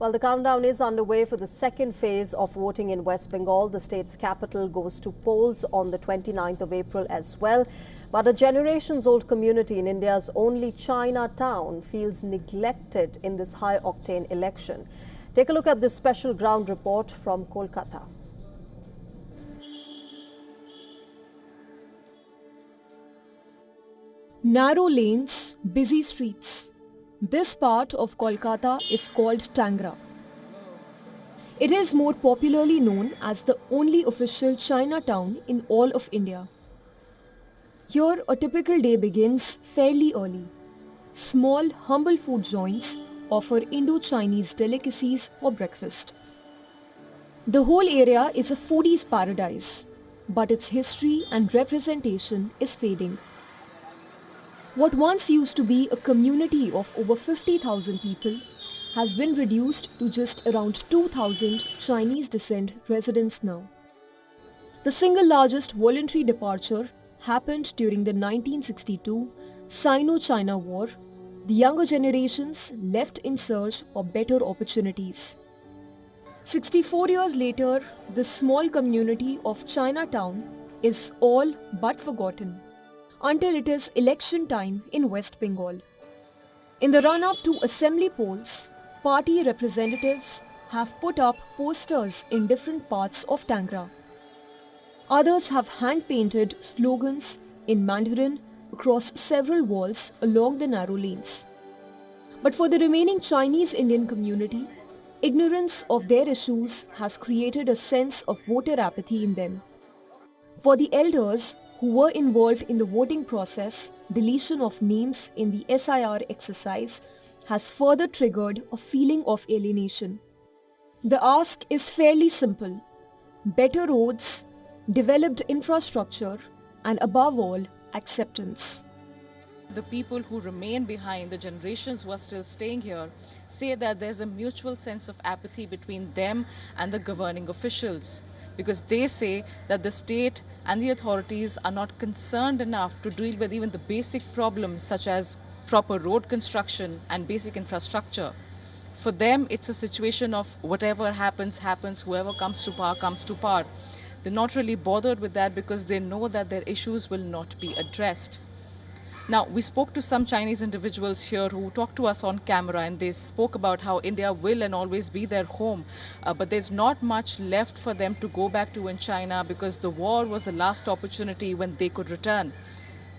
Well, the countdown is underway for the second phase of voting in West Bengal. The state's capital goes to polls on the 29th of April as well. But a generations-old community in India's only Chinatown feels neglected in this high-octane election. Take a look at this special ground report from Kolkata. Narrow lanes, busy streets. This part of Kolkata is called Tangra. It is more popularly known as the only official Chinatown in all of India. Here, a typical day begins fairly early. Small, humble food joints offer Indo-Chinese delicacies for breakfast. The whole area is a foodie's paradise, but its history and representation is fading. What once used to be a community of over 50,000 people has been reduced to just around 2,000 Chinese descent residents now. The single largest voluntary departure happened during the 1962 Sino-China War. The younger generations left in search for better opportunities. 64 years later, this small community of Chinatown is all but forgotten until it is election time in West Bengal. In the run-up to assembly polls, party representatives have put up posters in different parts of Tangra. Others have hand-painted slogans in Mandarin across several walls along the narrow lanes. But for the remaining Chinese Indian community, ignorance of their issues has created a sense of voter apathy in them. For the elders who were involved in the voting process, deletion of names in the SIR exercise has further triggered a feeling of alienation. The ask is fairly simple: better roads, developed infrastructure, and above all, acceptance. The people who remain behind, the generations who are still staying here, say that there's a mutual sense of apathy between them and the governing officials, because they say that the state and the authorities are not concerned enough to deal with even the basic problems such as proper road construction and basic infrastructure. For them, it's a situation of whatever happens, happens, whoever comes to power, comes to power. They're not really bothered with that because they know that their issues will not be addressed. Now, we spoke to some Chinese individuals here who talked to us on camera, and they spoke about how India will and always be their home. But there's not much left for them to go back to in China because the war was the last opportunity when they could return.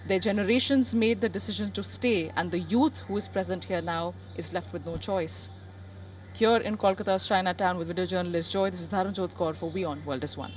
Their generations made the decision to stay, and the youth who is present here now is left with no choice. Here in Kolkata's Chinatown with video journalist Joy, this is Dharun Jodhkar for WION World is One.